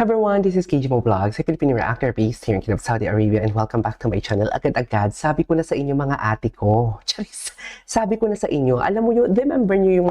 Everyone, this is KGMO Vlogs, a Filipino reactor based here in Kingdom of Saudi Arabia, and welcome back to my channel. Agad-agad, sabi ko na sa inyo mga ate ko. Charis, sabi ko na sa inyo, alam mo yun, remember nyo yung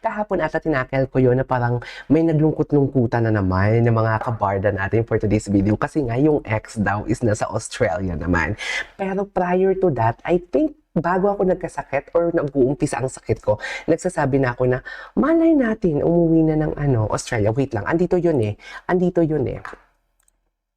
kahapon ata tinakel ko yun na parang may naglungkot-lungkutan na naman ng mga kabarda natin for today's video kasi nga yung ex daw is nasa Australia naman. Pero prior to that, I think bago ako nagkasakit or nag-uumpisa ang sakit ko, nagsasabi na ako na malay natin umuwi na ng Australia. Wait lang, andito yun eh.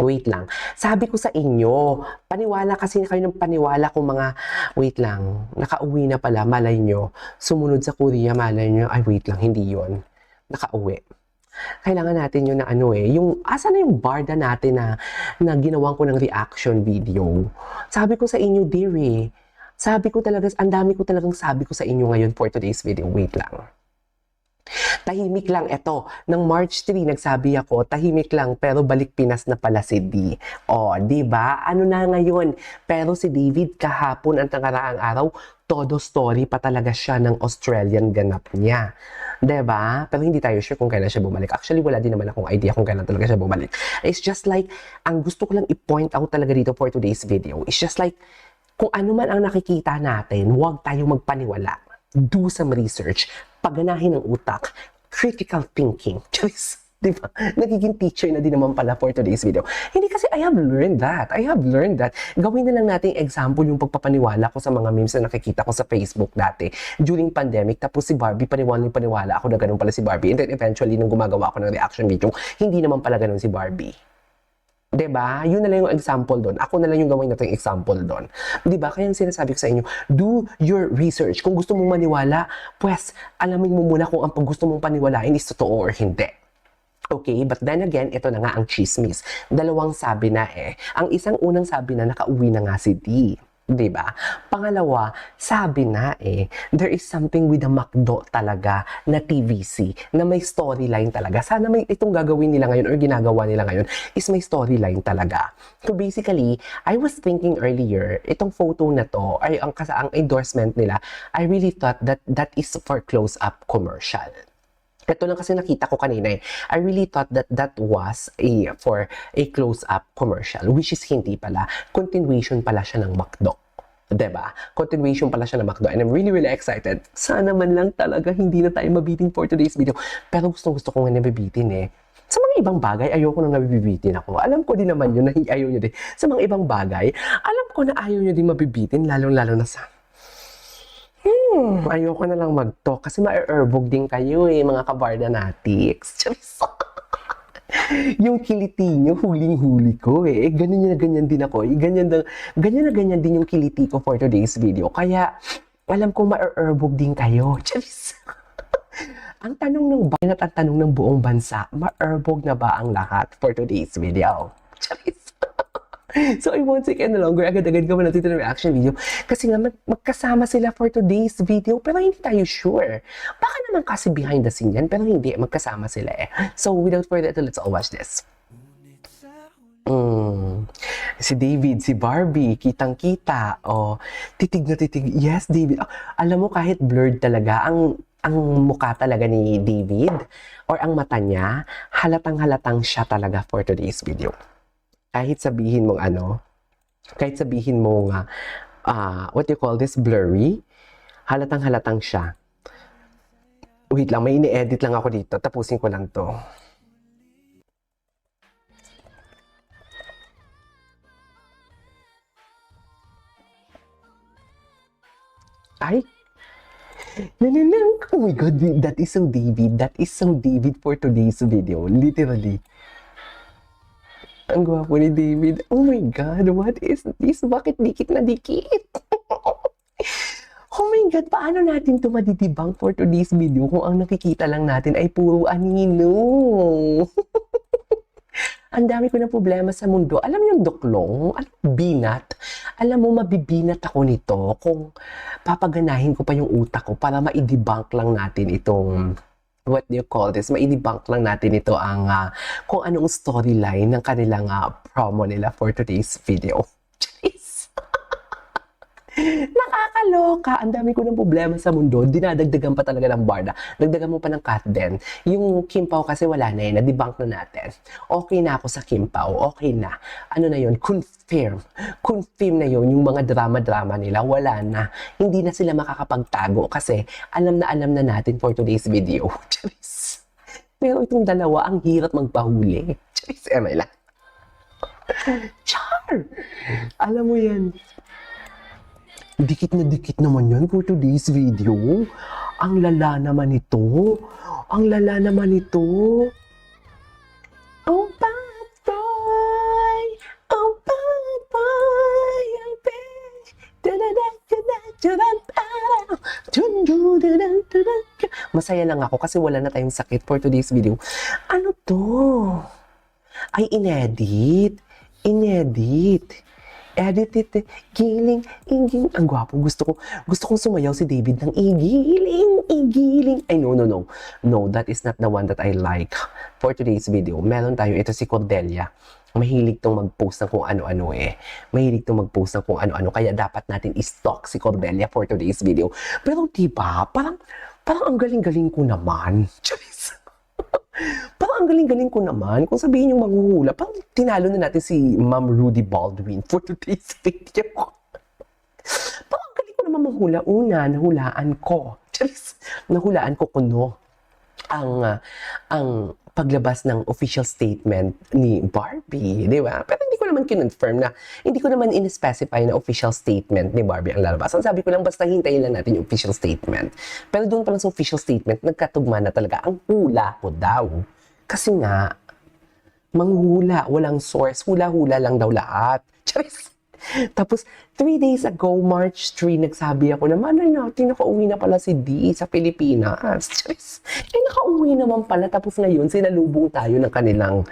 Wait lang. Sabi ko sa inyo, paniwala kasi kayo ng paniwala kung mga, wait lang, nakauwi na pala, malay nyo. Sumunod sa Korea, malay nyo, ay wait lang, hindi yun. Nakauwi. Kailangan natin yun na yung, asa na yung barda natin na ginawan ko ng reaction video. Sabi ko sa inyo, dear sabi ko talaga, ang dami ko talagang sabi ko sa inyo ngayon for today's video. Wait lang. Tahimik lang ito. Nang March 3, nagsabi ako, tahimik lang pero balik Pinas na pala si D. O, di ba? Ano na ngayon? Pero si David kahapon ang nakaraang araw, todo story pa talaga siya ng Australian ganap niya. Diba? Pero hindi tayo sure kung kailan siya bumalik. Actually, wala din naman akong idea kung kailan talaga siya bumalik. It's just like, ang gusto ko lang i-point out talaga dito for today's video, it's just like, kung ano man ang nakikita natin, huwag tayong magpaniwala. Do some research. Paganahin ng utak. Critical thinking. Choice. Diba? Nagiging teacher na din naman pala for today's video. Hindi kasi I have learned that. Gawin na lang natin example yung pagpapaniwala ko sa mga memes na nakikita ko sa Facebook dati. During pandemic, tapos si Barbie, paniwala ako na ganun pala si Barbie. And then eventually, nung gumagawa ako ng reaction video, hindi naman pala ganun si Barbie. Diba? Yun na lang yung example doon. Ako na lang yung gawin natin example doon. Diba? Kaya yung sinasabi ko sa inyo, do your research. Kung gusto mong maniwala, pues, alamin mo muna kung ang gusto mong paniwalain is totoo or hindi. Okay? But then again, ito na nga ang chismis. Dalawang sabi na Ang isang unang sabi na nakauwi na nga si D. Diba? Pangalawa, sabi na there is something with the McDo talaga na TVC, na may storyline talaga. Sana may itong gagawin nila ngayon or ginagawa nila ngayon is may storyline talaga. So basically, I was thinking earlier, itong photo na to, ay ang endorsement nila, I really thought that that is for close-up commercial. Ito lang kasi nakita ko kanina I really thought that that was for a close-up commercial, which is hindi pala. Continuation pala siya ng McDo. Diba? Continuation pala siya ng McDo. And I'm really, really excited. Sana man lang talaga hindi na tayo mabitin for today's video. Pero gusto ko nga nabibitin Sa mga ibang bagay, ayoko nang nabibitin ako. Alam ko din naman yun na ayaw nyo din. Sa mga ibang bagay, alam ko na ayaw nyo din mabibitin, lalong-lalo na sa ayoko na lang mag-talk kasi ma-erbog din kayo mga kabarda natiks. Yung kiliti nyo, huling-huli ko ganyan na ganyan din ako. Ganyan na ganyan din yung kiliti ko for today's video. Kaya, alam ko ma-erbog din kayo. Ang tanong ng bayan at ang tanong ng buong bansa, ma-erbog na ba ang lahat for today's video? So I won't take any longer. Agad-agad gawin natin ito ng reaction video. Kasi nga magkasama sila for today's video. Pero hindi tayo sure. Baka naman kasi behind the scene yan. Pero hindi, magkasama sila So without further ado, let's all watch this. Si David, si Barbie, kitang-kita. Titig na titig. Yes, David. Alam mo, kahit blurred talaga, ang mukha talaga ni David or ang mata niya, halatang-halatang siya talaga for today's video. Kahit sabihin mong what you call this, blurry, halatang-halatang siya. Wait lang, may ini-edit lang ako dito. Tapusin ko lang to. Ay! Oh my God, that is so David. That is so David for today's video. Literally. Ang gwapo ni David. Oh my God, what is this? Bakit dikit na dikit? Oh my God, paano natin ito madidibang for today's video kung ang nakikita lang natin ay puro anino? Ang dami ko na problema sa mundo. Alam yung duklong? Binat? Alam mo, mabibinat ako nito kung papaganahin ko pa yung utak ko para maidebunk lang natin itong what do you call this? Maidebunk lang natin ito ang kung anong storyline ng kanilang promo nila for today's video. Nakakaloka. Ang dami ko ng problema sa mundo. Dinadagdagan pa talaga ng barda. Dagdagan mo pa ng cut din. Yung Kim Pao kasi wala na na debunk na natin. Okay na ako sa Kim Pao. Okay na. Ano na yun? Confirm. Confirm na yun. Yung mga drama-drama nila, wala na. Hindi na sila makakapagtago kasi alam na natin for today's video. Charis. Pero itong dalawa, ang hirap magpahuli. Charis, lang. Char! Alam mo yan. Dikit na dikit naman yan for today's video. Ang lala naman ito. Ang lala naman ito. Oh, bad boy. Oh, bad boy. Masaya lang ako kasi wala na tayong sakit for today's video. Ano to? Ay, inedit. Edit it, giling, iging. Ang gwapo. Gusto kong sumayaw si David ng igiling. Ay, no. No, that is not the one that I like for today's video. Meron tayo, ito si Cordelia. Mahilig tong mag-post ng kung ano-ano Mahilig tong mag-post ng kung ano-ano. Kaya dapat natin i-stalk si Cordelia for today's video. Pero diba, parang ang galing-galing ko naman. Charis. Parang ang galing-galing ko naman. Kung sabihin yung maghuhula, parang tinalo na natin si Ma'am Rudy Baldwin for today's video. Parang ang galing ko naman manghula. Una, nahulaan ko. Charis, nahulaan ko kuno ang paglabas ng official statement ni Barbie, di ba? Pero hindi ko naman kinonfirm na, hindi ko naman in-specify na official statement ni Barbie ang lalabas. Ang sabi ko lang, basta hintayin lang natin yung official statement. Pero doon pa lang sa official statement, nagkatugma na talaga ang hula ko daw. Kasi nga, manghula, walang source, hula-hula lang daw lahat. Charis! Tapos, 3 days ago, March 3, nagsabi ako na, malay natin, nakauwi na pala si D sa Pilipinas. Charis! Nakauwi naman pala. Tapos ngayon, sinalubong tayo ng kanilang,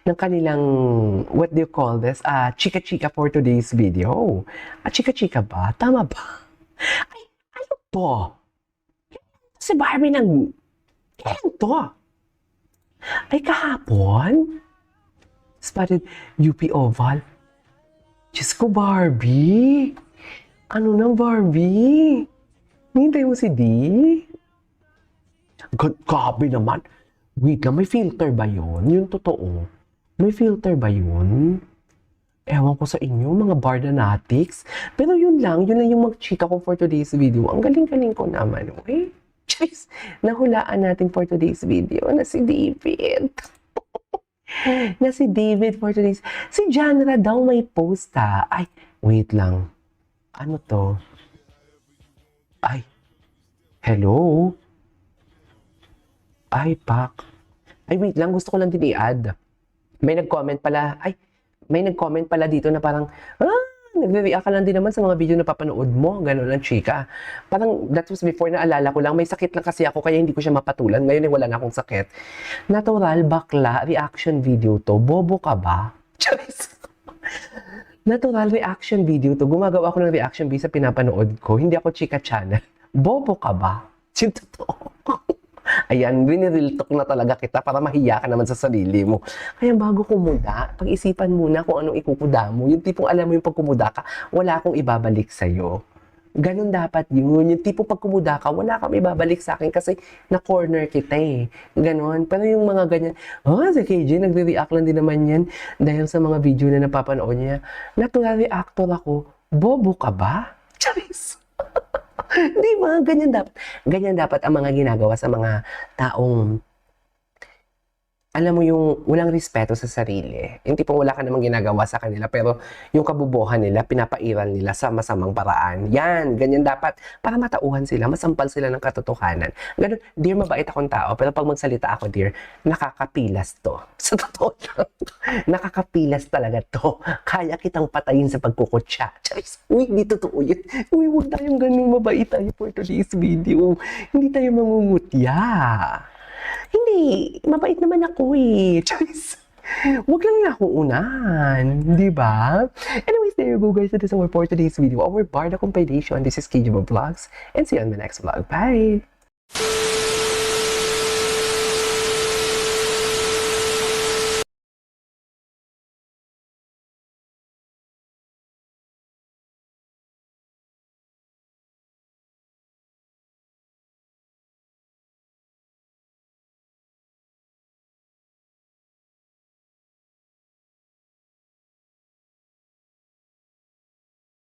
ng kanilang, what do you call this? Chika-chika for today's video. Chika-chika ba? Tama ba? Ay, ano to? Si Barbie ano to? Ay, kahapon? Spotted UP Oval. Diyos ko, Barbie. Ano nang Barbie? Hintay mo si D? Grabe naman. Wait lang, may filter ba yun? Yung totoo. May filter ba yun? Ewan ko sa inyo, mga Bardanatics. Pero yun lang yung mag-chika ko for today's video. Ang galing-galing ko naman. Okay? Jeez, nahulaan natin for today's video na si David. For today's... Si Janra daw may post Ay, wait lang. Ano to? Ay, hello? Ay, Pak. Ay, wait lang. Gusto ko lang din i-add. May nag-comment pala dito na parang, nagre-react ka lang din naman sa mga video na papanood mo. Ganun lang, chika. Parang, that was before, naalala ko lang. May sakit lang kasi ako, kaya hindi ko siya mapatulan. Ngayon, wala na akong sakit. Natural, bakla, reaction video to. Bobo ka ba? Charis! Natural reaction video to. Gumagawa ako ng reaction video sa pinapanood ko. Hindi ako chika channel. Bobo ka ba? Yung totoo. Ayan, biniril talk na talaga kita para mahiya ka naman sa sarili mo. Kaya bago kumuda, pag-isipan muna kung anong ikukuda mo. Yung tipong alam mo yung pag kumuda ka, wala akong ibabalik sa'yo. Ganun dapat yun. Yung tipong pag kumuda ka, wala kang ibabalik sa akin kasi na-corner kita Ganon. Pero yung mga ganyan, si KJ, nagre-react lang din naman yan dahil sa mga video na napapanood niya. Natural reactor ako. Bobo ka ba? Charis! Di ba? Ganyan dapat ang mga ginagawa sa mga taong, alam mo yung walang respeto sa sarili. Yung tipong wala ka namang ginagawa sa kanila, pero yung kabubuhan nila, pinapairal nila sa masamang paraan. Yan, ganyan dapat. Para matauhan sila, masampal sila ng katotohanan. Ganun, dear, mabait akong tao, pero pag magsalita ako, dear, nakakapilas to. Sa totoo lang, nakakapilas talaga to. Kaya kitang patayin sa pagkukutsa. Charis, uy, hindi totoo yun. Uy, huwag tayong ganun, mabait tayo for today's video. Hindi tayo mangungutya. Hindi, mabait naman ako Charis. Huwag lang niya akong unan, di ba? Anyways, there you go guys. That is our for today's video. Our Barda compilation. This is KJ Vlogs. And see you on the next vlog. Bye!